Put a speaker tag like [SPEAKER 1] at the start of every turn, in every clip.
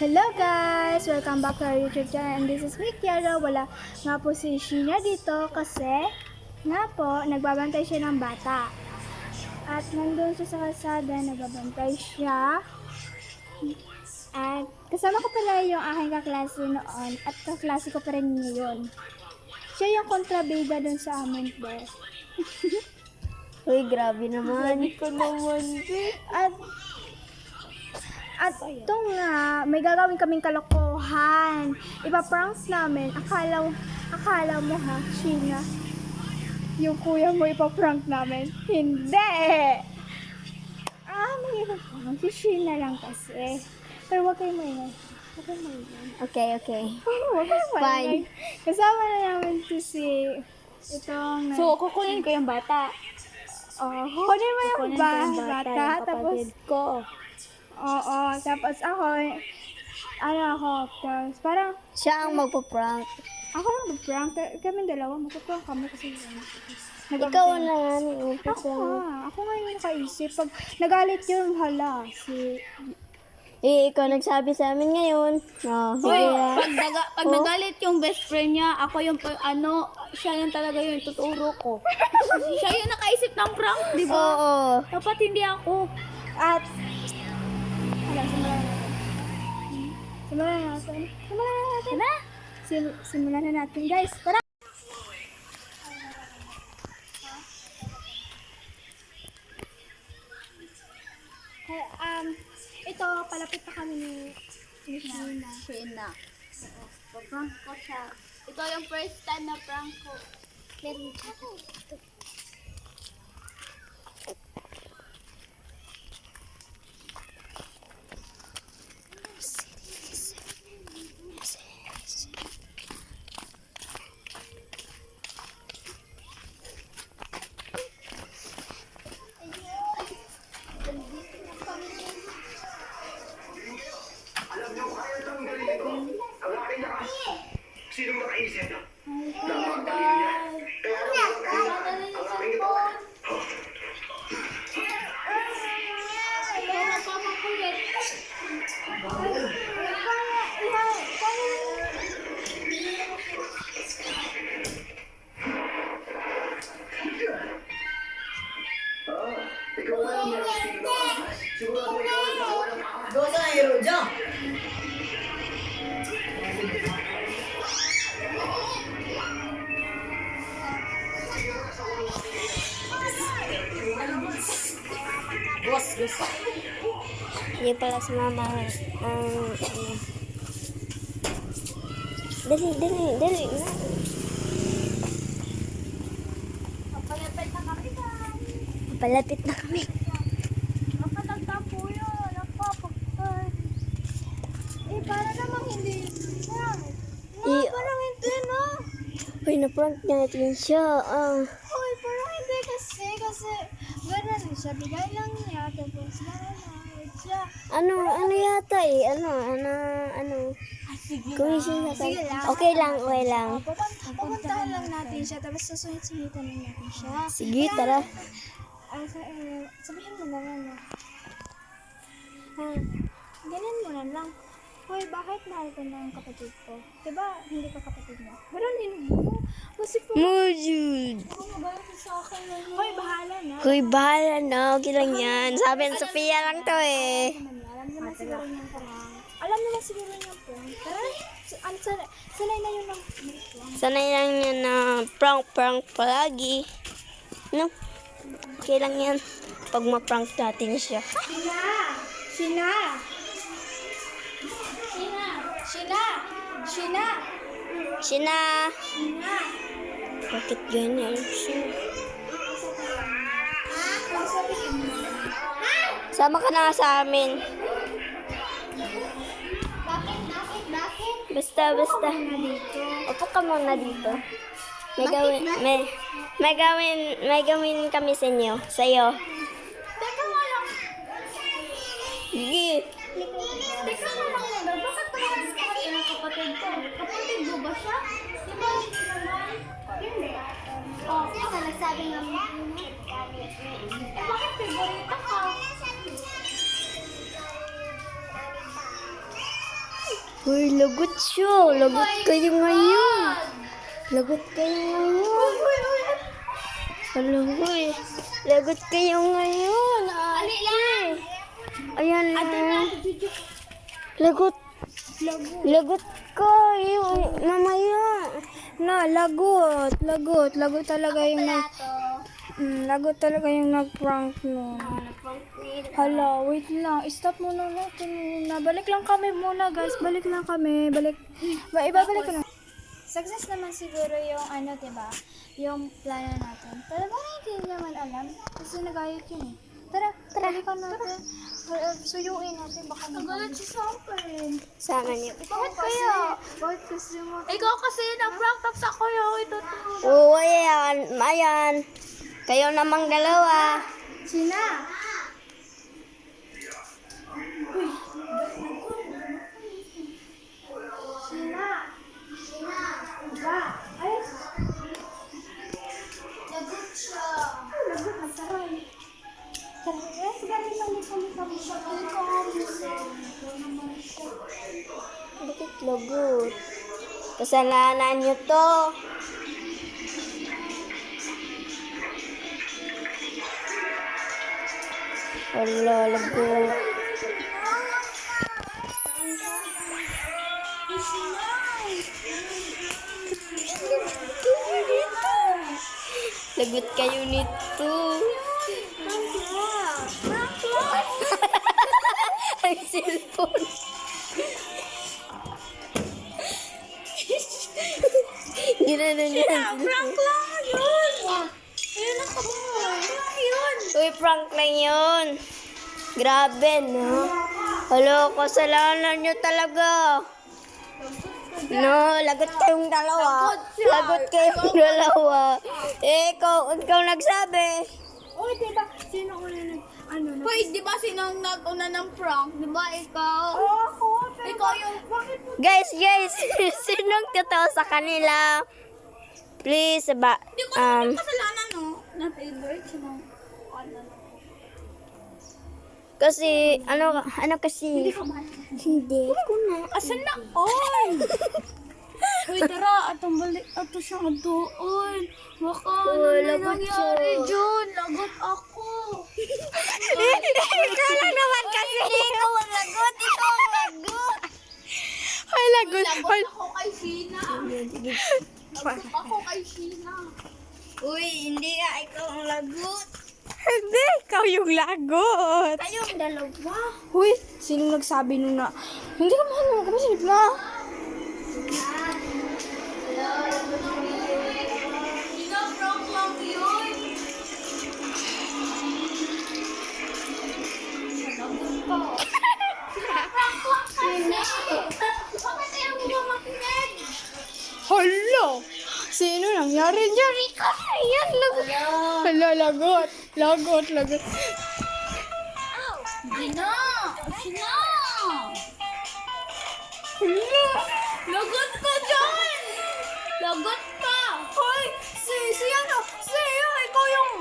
[SPEAKER 1] Hello guys! Welcome back to our YouTube channel and this is me, Kiara. Wala nga po si Sheena dito kasi nga po, nagbabantay siya ng bata. At nandun siya sa kalsada, nagbabantay siya. At kasama ko pala yung aking kaklase noon at kaklase ko pa rin ngayon. Siya yung kontrabida dun sa amin po.
[SPEAKER 2] Uy, grabe naman.
[SPEAKER 1] Ko naman At ito nga, may gagawin kaming kalokohan. Ipa-prank namin. Akala mo ha, Sheena, yung kuya mo ipa-prank namin? Hindi! May ipa-prank. Si Sheena lang kasi. Pero wag kayo maingay.
[SPEAKER 2] Okay.
[SPEAKER 1] Wag kayo maingay.
[SPEAKER 2] Fine.
[SPEAKER 1] Kasama na namin si itong...
[SPEAKER 2] So, kukunin ko yung bata.
[SPEAKER 1] kunin mo yung bata.
[SPEAKER 2] Yung
[SPEAKER 1] Tapos,
[SPEAKER 2] kapatid ko.
[SPEAKER 1] tapos tapos parang,
[SPEAKER 2] Siya ang magpo-prank.
[SPEAKER 1] ako lang mag-prank, kami dalawa, mag-prank kami kasi
[SPEAKER 2] Ikaw na nga.
[SPEAKER 1] ako nga yung nakaisip, pag nagalit yun, hala,
[SPEAKER 2] Ikaw nagsabi sa amin ngayon.
[SPEAKER 3] Hoy,
[SPEAKER 2] Sige.
[SPEAKER 3] pag nagalit yung best friend niya, ako yung siya yung talaga yung tuturo ko. Siya yung nakaisip ng prank, di ba?
[SPEAKER 2] Oo.
[SPEAKER 3] Dapat hindi ako.
[SPEAKER 1] at, simulan na natin, simulan na natin, guys, tara! Ito, palapit na kami ni Sheena.
[SPEAKER 3] Sheena. Prank ko siya. Ito yung first time na prank ko.
[SPEAKER 4] Sino nakaisip na? Napakatalim niya. Kaya ang aking katawan. Ikaw na naman. Sigurado ikaw ay makawa ng mama.
[SPEAKER 5] Gawa sa hero dyan. Gus.
[SPEAKER 2] Hindi pala si mama. Dali. Papalapit na kami.
[SPEAKER 1] Napatagtapo yun, napapagtag. Para namang hindi parang hindi na.
[SPEAKER 2] Uy, na-prank natin siya.
[SPEAKER 1] Hoy, parang hindi kasi gano'n siya, bigay lang niya, tapos gano'n siya.
[SPEAKER 2] Ano yata eh? Kumisyon sa
[SPEAKER 1] Sige lang.
[SPEAKER 2] Okay lang.
[SPEAKER 1] Pupuntahan lang natin siya, tapos susunod-sunitan lang natin siya.
[SPEAKER 2] Sige, tara.
[SPEAKER 1] Sabihin mo na lang na. Ganyan mo na lang. Hoy, bakit mahal ka ng kapatid ko? Diba, hindi ka kapatid mo? Garanin mo. Kasi po,
[SPEAKER 2] Mujud.
[SPEAKER 1] magalit sa akin. Hoy, bahala na.
[SPEAKER 2] Hoy, bahala na. Okay lang yan. Sabi ng Sophia lang to eh.
[SPEAKER 1] Alam naman siguro niyang parang. Alam naman siguro niyang prank. Tara, sanay na yun ng prank.
[SPEAKER 2] Sanay lang yan na prank palagi. No? Okay lang yan. Pag ma-prank natin siya.
[SPEAKER 1] Sheena!
[SPEAKER 2] Sina! Bakit ganyan siya? Sama ka na nga sa amin. Basta. Upo ka muna dito. May gawin kami sa inyo. Sa'yo.
[SPEAKER 1] Teka nga lang.
[SPEAKER 2] Sige.
[SPEAKER 1] Teka nga lang, Mother. Bakit tumakas ka kasi ng kapatid ko? Kapatid mo ba siya? Di ba hindi naman? Hindi. Sino nagsabi ng bakit favorite ka?
[SPEAKER 2] Uy, lagot siya. Lagot kayo ngayon. Lagot kayo ngayon. Alam ko eh. Lagot kayo ngayon. Ate. Ayan na. Lagot. Lagot kayo. Mamaya.
[SPEAKER 1] Na, lagot. Lagot talaga yung lagot talaga yung nag-prank no. Hala, wait lang. Stop muna natin muna. Balik lang kami muna, guys. Balik lang kami. Ibabalik ko na. Success naman siguro yung ano, diba? Yung plano natin. Pero parang hindi naman alam. Kasi nagayot yun eh. Tara, balikan natin. Suyuin natin. Baka nagalit siya sa akin.
[SPEAKER 2] Sama niyo.
[SPEAKER 1] Bakit kaya? Bakit kasi mo?
[SPEAKER 3] Ikaw kasi na-prank tapos ako yung ituturo.
[SPEAKER 2] Oo, ayan. Ayan. Kayo namang dalawa.
[SPEAKER 1] Sina? Sina? Ba? Ay! Lagot siya. Lagot, magtaray. Tara,
[SPEAKER 2] Bakit lagot? Kasalanan niyo to. Wala, lagot. Lagot kayo nito. Ang cellphone. Ginano niya.
[SPEAKER 1] Prank lang yun! Ayun ang kabuhay. Ayun!
[SPEAKER 2] Uy, prank lang yun. Grabe, no? Halo, kasalanan nyo talaga. No, lagot kayong dalawa. Lagot kayong dalawa. Eh, ikaw nagsabi.
[SPEAKER 1] Uy, diba? Sino una nag... Ano na?
[SPEAKER 3] Hoy, di ba sinong nag-una ng prank? Di ba ikaw?
[SPEAKER 1] Ako!
[SPEAKER 3] Ikaw yung...
[SPEAKER 2] Guys, sinong totoo sa kanila? Please,
[SPEAKER 3] Hindi ko naman kasalanan, no? Na-favorite siya ng...
[SPEAKER 2] kasi, ano kasi? Hindi ko na.
[SPEAKER 3] Asan na? Oy! Hoy, tara. Atong balik. Ato siyang doon. Baka ano na
[SPEAKER 2] lagot
[SPEAKER 3] nangyari
[SPEAKER 2] siya.
[SPEAKER 3] dyan. Lagot ako.
[SPEAKER 2] Ikaw lang naman kasi. Ikaw ang lagot. Ikaw ang lagot. Ay, lagot.
[SPEAKER 3] Lagot ako kay Sheena. Lagot ako kay Sheena.
[SPEAKER 2] Uy, hindi nga. Ikaw ang lagot.
[SPEAKER 1] Hindi! Ikaw yung lagot!
[SPEAKER 2] Kayong dalawa.
[SPEAKER 1] Uy! Sino nagsabi nun na? Hindi ka mahal naman sinip na!
[SPEAKER 3] Prank lang yun. Bakit ayaw mo ba makinig?
[SPEAKER 1] Hala! Sino nangyari dyan? Ikaw! Ayan! Lagot! Hala! Lagot! Lagot! Lagot!
[SPEAKER 3] Gina! Gina!
[SPEAKER 1] Hala!
[SPEAKER 3] Lagot ka dyan! Lagot ka!
[SPEAKER 1] Hoy! Si ano? Ikaw yung...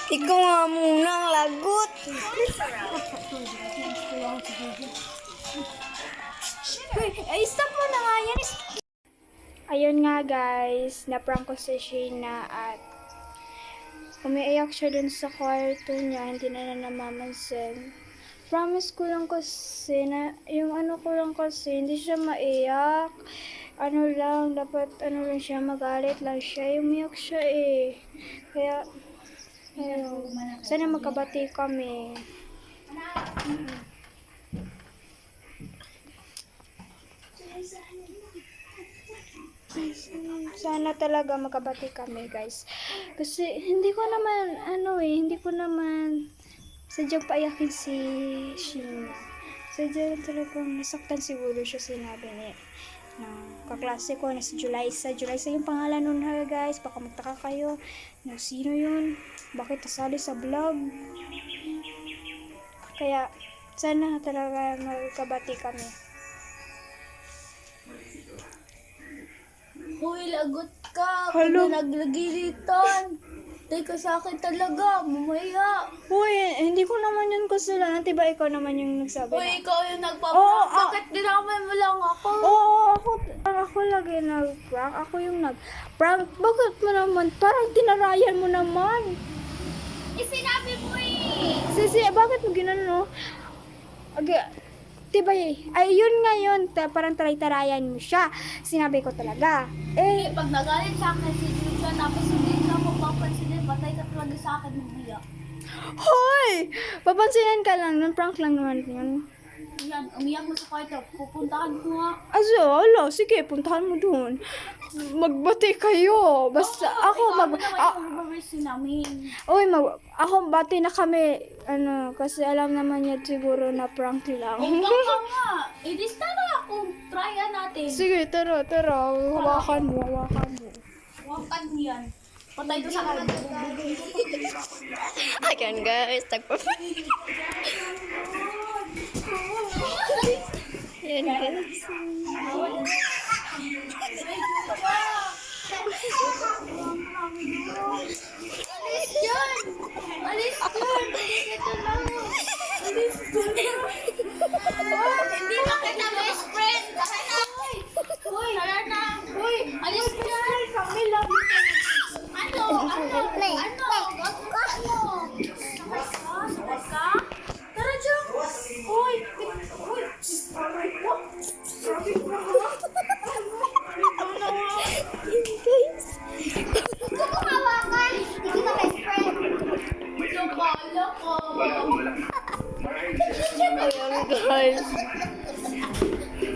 [SPEAKER 2] Ikaw nga muna ang lagot.
[SPEAKER 1] Hoy! Ay, stop mo na nga yan! Ayun nga guys, na-prank ko si Sheena at umiiyak siya dun sa kwarto niya, hindi na namamansin. Promise ko lang kasi na, yung ano ko lang kasi, hindi siya maiyak. Ano lang, dapat ano lang siya, magalit lang siya. Umiyak siya eh. Kaya, ayun, sana magkabati kami. Sana talaga magkabati kami guys. Kasi hindi ko naman sadyang paiyakin si Sheena. Sadyang talagang nasaktan siguro siya sinabi niya. Kaklase ko na si Julysa. Julysa yung pangalan nun ha guys. Baka magtaka kayo. Sino yun? Bakit nasali sa vlog? Kaya sana talaga magkabati kami.
[SPEAKER 3] Hoy, lagot ka!
[SPEAKER 1] Hello?
[SPEAKER 3] Kung naglagilitan! Teka sa akin talaga, mamaya!
[SPEAKER 1] Uy, hindi ko naman yun kasalanan. Diba ikaw naman yung nagsabi
[SPEAKER 3] Hoy,
[SPEAKER 1] na?
[SPEAKER 3] ikaw yung nagpaprank.
[SPEAKER 1] Oo,
[SPEAKER 3] Bakit dinamay mo lang ako? ako.
[SPEAKER 1] Oo, ako lagi nag-prank. Ako yung nag-prank. Bakit mo naman? Parang tinarayan mo naman.
[SPEAKER 3] Sinabi mo eh.
[SPEAKER 1] Sisi, bakit mo ginano? Okay. Diba ay yun nga yun, parang taray-tarayan mo siya. Sinabi ko talaga.
[SPEAKER 3] Eh, pag nagalit sa akin si Julia, tapos hindi ka mapapansin, patay ka talaga sa akin ng biyak.
[SPEAKER 1] Hoy! Papansinan ka lang, nun prank lang naman yun.
[SPEAKER 3] Yan, umiyak mo sa kwarto. Pupuntahan ko nga.
[SPEAKER 1] Aso, ala, sige, puntahan mo dun. Magbati kayo. Basta ako
[SPEAKER 3] Mag-reverse namin.
[SPEAKER 1] ako bati na kami, kasi alam naman niya siguro na prank lang.
[SPEAKER 3] Kung ka nga. Idis tara kung tryan natin.
[SPEAKER 1] Sige, tara. Hawakan mo.
[SPEAKER 3] Wakan yan. Patay ko sa akin.
[SPEAKER 2] Ayan guys, Ayan guys.
[SPEAKER 3] Alis yan! Alis yan! Ito lang. Alis yan! Hindi na kita best friend! Tara na! Hoy! Tara na! Hoy! Alis yan! Kami lang! Ano? Sakay ka? Tara dyan! Hoy! Hoy! Sabi ko! Gusto ko hawakan! Hindi ka best friend! Nakala ko!
[SPEAKER 2] Ayan guys.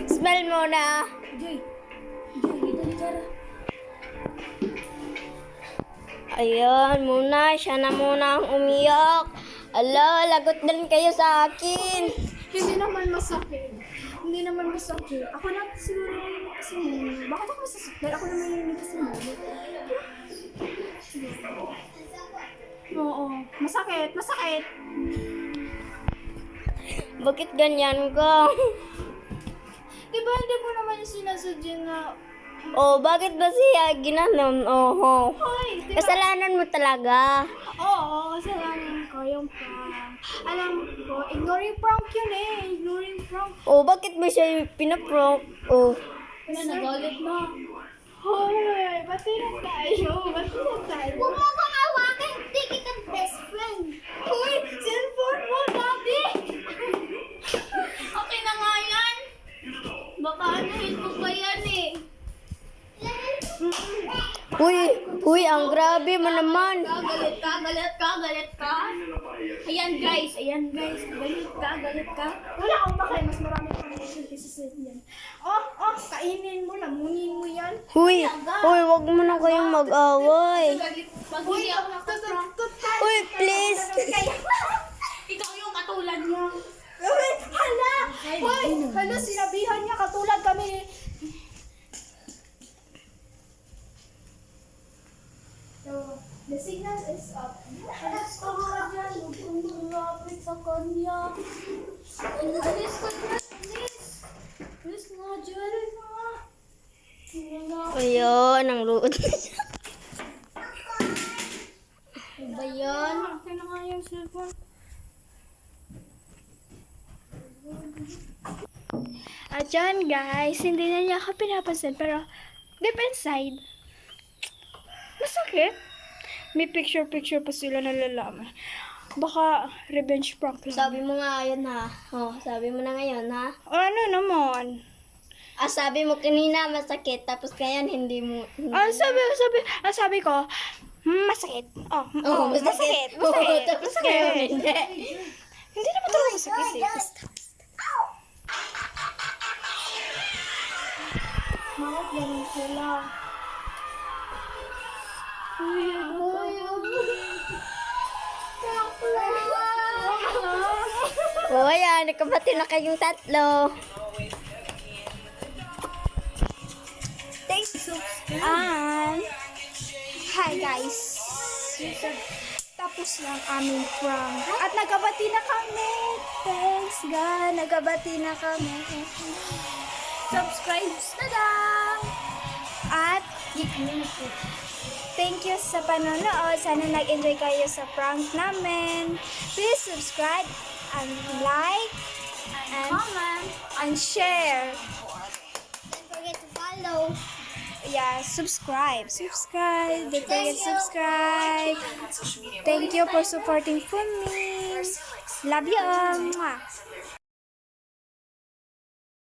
[SPEAKER 2] Smell muna.
[SPEAKER 3] Joy! Joy, dali tara!
[SPEAKER 2] Ayan muna, siya na muna ang umiyak. Ala, lagot din kayo sa akin.
[SPEAKER 1] Hindi naman masakit. Ako na siguro kasi bakit ako masasakit? Ako naman yung kasi Oo, masakit.
[SPEAKER 2] Bakit ganyan ka?
[SPEAKER 1] Diba hindi mo naman yung sinasadya na
[SPEAKER 2] Oh, bakit ba siya ginanon? Oh,
[SPEAKER 1] Hoy, diba?
[SPEAKER 2] kasalanan mo talaga.
[SPEAKER 1] Oo, kasalanan ko yung prank. Alam ko, ignoring prank yun Ignoring prank.
[SPEAKER 2] Oh, bakit ba siya pinaprank? Oh,
[SPEAKER 3] Wala, nagalit na.
[SPEAKER 1] Hoy, bati na tayo.
[SPEAKER 3] Huwag mo kong hawakan! Hindi kita best friend!
[SPEAKER 1] Hoy, cellphone mo, daddy!
[SPEAKER 3] Okay na nga yan! Baka anuhin ko pa yan eh!
[SPEAKER 2] Uy, ang grabe mo naman.
[SPEAKER 3] Galit ka! Ayan guys! Galit ka!
[SPEAKER 1] Wala akong bakay, mas marami pang isa yan. Kainin mo, lamunin mo yan.
[SPEAKER 2] Uy, wag mo na kayong mag-away.
[SPEAKER 3] Pag hindi ako nakaprank,
[SPEAKER 2] Uy, please.
[SPEAKER 3] ikaw yung katulad niya.
[SPEAKER 1] Hala, sinabihan niya katulad kami. So, the signal is up.
[SPEAKER 3] Alis ka nga dyan. Huwag kang lumapit sa kanya. Alis ka dyan. Alis nga dyan.
[SPEAKER 2] Ayun, ang luot.
[SPEAKER 3] Ano ba yan?
[SPEAKER 1] Akin na nga yung cellphone. At yan guys, hindi na niya ako pinapansin pero deep inside, masakit. May picture pa sila nalalaman. Baka revenge prank lang.
[SPEAKER 2] Sabi mo nga yun ha. Oh, sabi mo na ngayon ha.
[SPEAKER 1] Ano naman?
[SPEAKER 2] Sabi mo kanina masakit, tapos ngayon hindi mo.
[SPEAKER 1] Sabi ko, masakit.
[SPEAKER 2] Masakit. Tapos ngayon hindi.
[SPEAKER 1] Hindi naman talaga masakit eh. Bakit ganun sila?
[SPEAKER 2] Oh, ayan, nakabati na kayong tatlo.
[SPEAKER 1] Thanks. Hi guys. Tapos ng aming prank. At nagkabati na kami. Thanks God. Nagkabati na kami. Subscribe na lang. At thank you sa panonood. Sana nag-enjoy kayo sa prank namin. Please subscribe and like and comment and share.
[SPEAKER 3] daw.
[SPEAKER 1] Yeah, subscribe. Subscribe. Don't forget subscribe. Thank you for supporting for me. Love you all. Mwah.